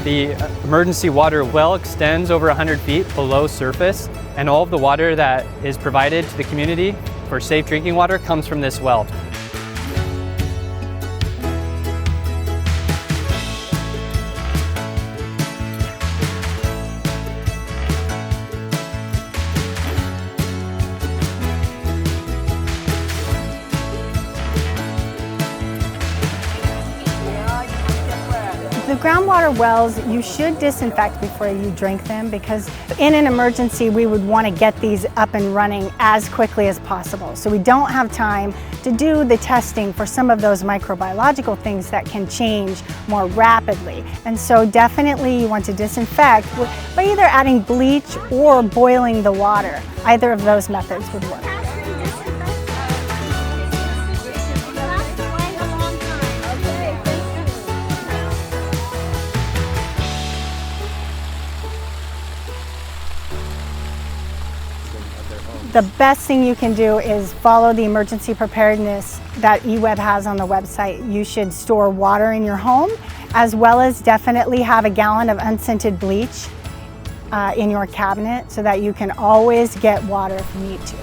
The emergency water well extends over 100 feet below surface, and all of the water that is provided to the community for safe drinking water comes from this well. The groundwater wells, you should disinfect before you drink them, because in an emergency we would want to get these up and running as quickly as possible. So we don't have time to do the testing for some of those microbiological things that can change more rapidly. And so definitely you want to disinfect by either adding bleach or boiling the water. Either of those methods would work. The best thing you can do is follow the emergency preparedness that EWEB has on the website. You should store water in your home, as well as definitely have a gallon of unscented bleach in your cabinet so that you can always get water if you need to.